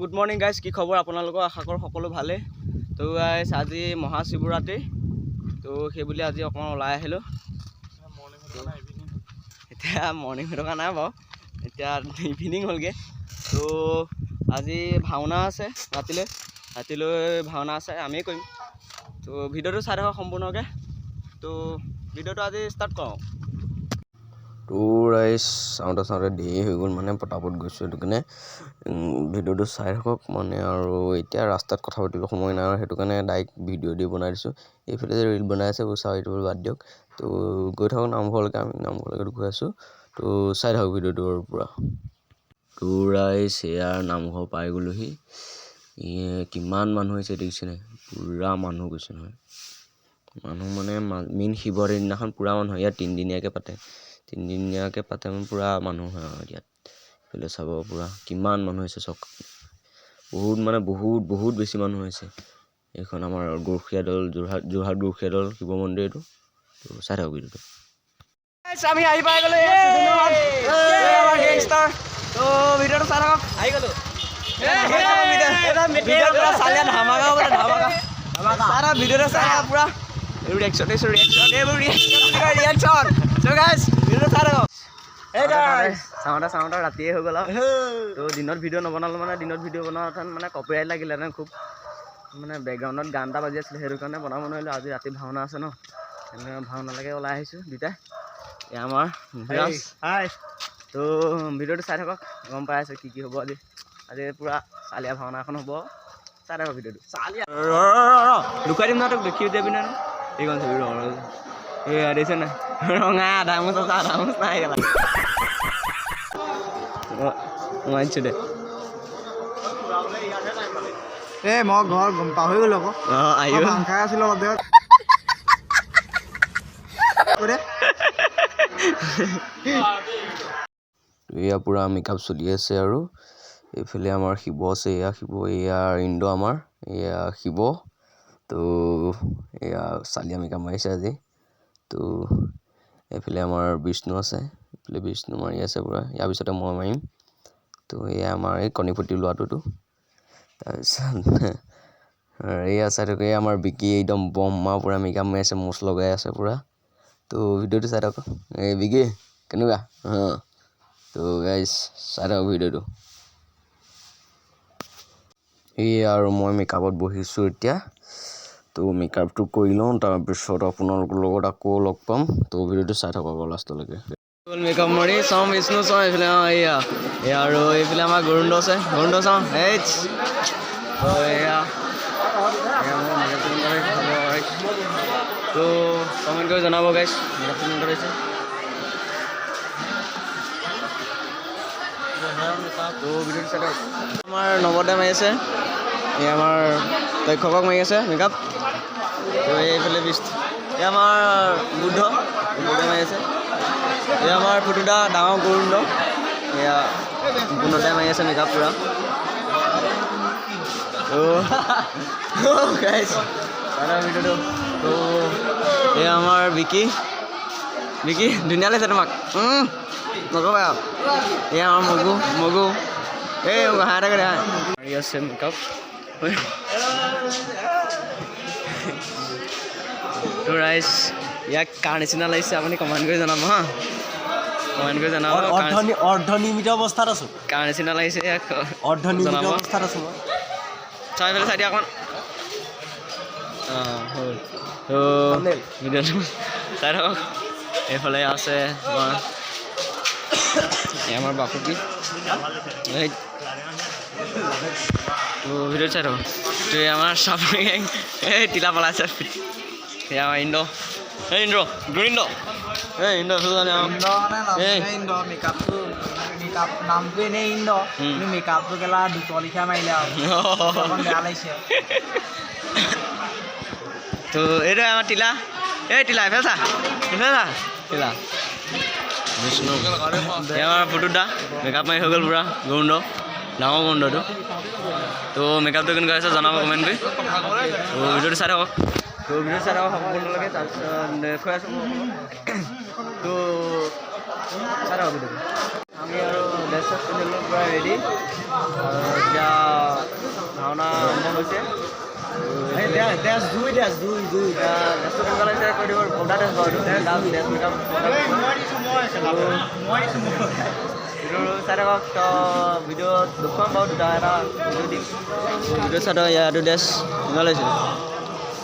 Good morning guys, কি খবৰ আপোনালোকৰ? আশা কৰোঁ সকলো ভালেই। তো গাইজ আজি মহাশিৱৰাত্ৰি, তো সেইবুলি আজি অকণমান ওলাই আহিলোঁ। এতিয়া মৰ্ণিং হৈ থকা নাই বাৰু, এতিয়া ইভিনিং হ'লগৈ। তো আজি ভাওনা আছে, ৰাতিলৈ ভাওনা আছে, আমিয়ে কৰিম। তো ভিডিঅ'টো চাই থাকক সম্পূৰ্ণকৈ। তো ভিডিঅ'টো আজি ষ্টাৰ্ট কৰোঁ। তোৰ চাওঁতে দেৰি হৈ গ'ল, মানে পটাপট গৈছোঁ, সেইটো কাৰণে ভিডিঅ'টো চাই থাকক মানে। আৰু এতিয়া ৰাস্তাত কথা পাতিবলৈ সময় নাই, আৰু সেইটো কাৰণে ডাইৰেক্ট ভিডিঅ' দি বনাই দিছোঁ। এইফালে যে ৰিল বনাই আছে চাওঁ, এইটো বাদ দিয়ক। তো গৈ থাকক নামঘৰলৈকে, আমি নামঘৰলৈকে গৈ আছোঁ। তো চাই থাকক ভিডিঅ'টো আৰু পূৰা। তোৰ এয়াৰ নামঘৰ পাই গ'লোহি। কিমান মানুহ হৈছে দেখিছেনে? পূৰা মানুহ গৈছে নহয়। মানুহ মানে মেইন শিৱৰাত্ৰিৰ দিনাখন পূৰা মানুহ। ইয়াত তিনিদিনীয়াকৈ পাতে মানে পূৰা মানুহ হয় আৰু ইয়াত। এইফালে চাব পূৰা কিমান মানুহ হৈছে চাওক। বহুত বেছি মানুহ হৈছে। এইখন আমাৰ গৰখীয়া দল, যোৰহাট গৰখীয়া দল শিৱ মন্দিৰ এইটো। তো চাই থাকক ভিডিঅ'টো। আমি আহি পাই গ'লো, গেংষ্টাৰ। তো ভিডিঅ'টো চাই থাকক, আহি গ'লো। ভিডিঅ'টো চাই পূৰা ৰিয়েকশ্যন। চাওঁতে ৰাতিয়ে হৈ গ'ল আৰু। তো দিনত ভিডিঅ' নবনালোঁ, মানে দিনত ভিডিঅ' বনোৱাহেঁতেন মানে কপিৰাইট লাগিলেহেঁতেন খুব। মানে বেকগ্ৰাউণ্ডত গান এটা বাজি আছিলে, সেইটো কাৰণে বনাব নোৱাৰিলোঁ। আজি ৰাতি ভাওনা আছে ন, সেইকাৰণে ভাওনালৈকে ওলাই আহিছোঁ দুইটাই। এয়া আমাৰ তো ভিডিঅ'টো চাই থাকক, গম পাই আছে কি হ'ব আজি। পূৰা চালিয়া ভাওনা এখন হ'ব, চাই থাকক ভিডিঅ'টো। লুকুৱাই দিম নহয় তোক, দেখি যাবি নহয়। এইখন ছবি এয়া দেখিছে নাই, ৰঙা আধা মুচ আছে, আধা মুচ নাই গ'লা। মাৰিছোঁ দে। মই ঘৰ গম পাহৰি গ'লো আকৌ। আহিব খাই আছিলোঁ অলপ দেৰত। এয়া পূৰা মেকআপ চলি আছে। আৰু এইফালে আমাৰ শিৱ আছে, এয়া ইন্দ্ৰ আমাৰ, এয়া শিৱ। তো এয়া চালিয়া মেকআপ মাৰিছে আজি। তো এইফালে আমাৰ বিষ্ণু আছে, এইফালে বিষ্ণু মাৰি আছে পূৰা। ইয়াৰ পিছতে মই মাৰিম। তো এয়া আমাৰ এই কণীপতি লোৱাটোতো। তাৰপিছত এয়া চাই থাকক, এই আমাৰ বিকি একদম বম্মা পূৰা মেকআপ মাৰি আছে, মুচ লগাই আছে পূৰা। তো ভিডিঅ'টো চাই থাকক। এই বিকি কেনেকুৱা? তো গাইজ চাই থাকক ভিডিঅ'টো। আৰু মই মেকআপত বহিছোঁ এতিয়া। তো মেকআপটো কৰি লওঁ, তাৰপিছত আপোনালোকৰ লগত আকৌ লগ পাম। তো ভিডিঅ'টো চাই থাকক আকৌ লাষ্টলৈকে। মেকআপ মাৰি চাওঁ, বিষ্ণু চাওঁ, এইফালে এয়া আৰু এইফালে আমাৰ গৰুণ্ড আছে, গৰুণ্ড চাওঁ। তো কমেণ্ট কৰি জনাব গাইজ, মেকআপ কেনেকুৱা কৰিছে। তো ভিডিঅ'টো চাই থাকক। আমাৰ নৱদে মাৰি আছে, এই আমাৰ দক্ষকক মাৰি আছে মেকআপ। তো এইফালে এই আমাৰ বুদ্ধ মাৰি আছে। এই আমাৰ ফুটুদা ডাঙৰ গৰুণ্ড, এয়া গুণতে মাৰি আছে মেকআপ পূৰা। তো গাইজ ভিডিঅ'টো। তো এই আমাৰ বিকি ধুনীয়া লাগিছে তোমাক, নক'বা আৰু। এই আমাৰ মগু এই হাঁহ থাকে মাৰি আছে মেকআপ। তো ৰাইজ ইয়াক কাৰ নিচিনা লাগিছে আপুনি কমেণ্ট কৰি জনাব হা, কমেণ্ট কৰি জনাব। অৰ্ধনিৰ্মিত অৱস্থাত আছোঁ। কাৰ নিচিনা লাগিছে ইয়াক অৰ্ধনিৰ্মিত অৱস্থাত আছোঁ মই। চাই পেলাই চাই দিয়া অকণমান। হ'ল। তো ভিডিঅ'টো চাই থাকক। এইফালে আছে আমাৰ বাপুকি। তো ভিডিঅ'টো চাই থাকক। তো আমাৰ চাপৰি গেং, এই তিলা পলাইছে। এই আমাৰ ইন্দ্ৰ, ইন্দ্ৰ নামটো এনেই ইন্দ্ৰ, কিন্তু মেকআপটো কেলা দুটৰ লিখা মাৰিলে আৰু বেয়া লাগিছে। তো এইটোৱে আমাৰ তিলা, তিলা এইফালে চা, তিলা বিষ্ণু। এই আমাৰ ফুটুদা মেকআপ মাৰি হৈ গ'ল পূৰা, গৰুণ্ড ডাঙৰ গৰুণ্ডটো। তো মেকআপটো কেনেকুৱা হৈছে জনাব কমেণ্ট কৰি। তো ভিডিঅ'টো চাই থাকক। সকলোলৈকে। তাৰপিছত দেখুৱাই আছোঁ তো চাই থাকক ভিডিঅ'টো। আমি আৰু ড্ৰেছ চেছ পিন্ধিলোঁ পূৰা ৰেডি। এতিয়া হৈছে ডেছটো কেনেকুৱা লাগিছে কৈ দিব পৌডা ডেছ বাৰু ডেছ মেকআপ চাই থাকক তো ভিডিঅ'ত দেখুৱাম বাৰু দুটা এটা ভিডিঅ' দিম ভিডিঅ' চাই থাকক ইয়াতো ড্ৰেছ কেনেকুৱা লাগিছে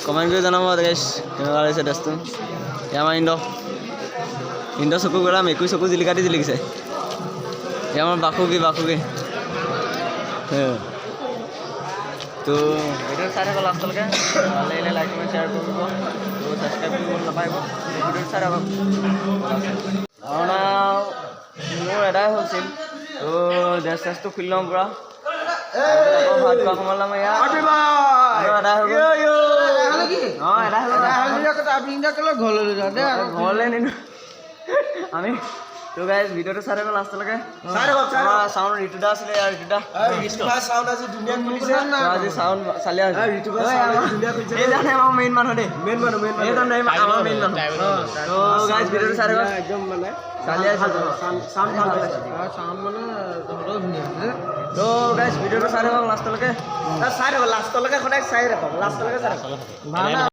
কমেণ্ট কৰি জনাব গাইছ কেনেকুৱা লাগিছে ড্ৰেছটো এয়া আমাৰ ইন্দ চকু গ'লা মেকুৰী চকু জিলিকাতি জিলিকিছে এয়া আমাৰ বাসুকি তো ভিডিঅ' চাই থাকক লাষ্টলৈকে ভাল লাগিলে লাইক কমেণ্ট শ্বেয়াৰ কৰিব তো ছাবস্ক্ৰাইব কৰিব নাপাৰিব ভিডিঅ'টো চাই থাকক ভাওনা মোৰ এটাই হৈছিল তো ড্ৰেছ চেছটো খুলি ল'ম পূৰা ভাত খোৱা সময়ত আমাৰ ইয়াত এদাই হৈ গ'ল ঘৰলৈ নিনো আমি তো গাইজ ভিডিঅ'টো চাই থাকক লাষ্টলৈকে চাউণ্ড ঋতুদা আছিলে ইয়াৰ ঋতুদা আজি চাউণ্ড চালি আছে এইজনে আমাৰ মেইন মানুহ দেই এইজনে আমাৰ মেইন মানুহ তো গাইজ ভিডিঅ'টো চাই থাকক একদম মানে চালি আছে তো গাইজ ভিডিঅ'টো চাই থাকক লাষ্টলৈকে সদায় চাই থাকক লাষ্টলৈকে চাই থাকক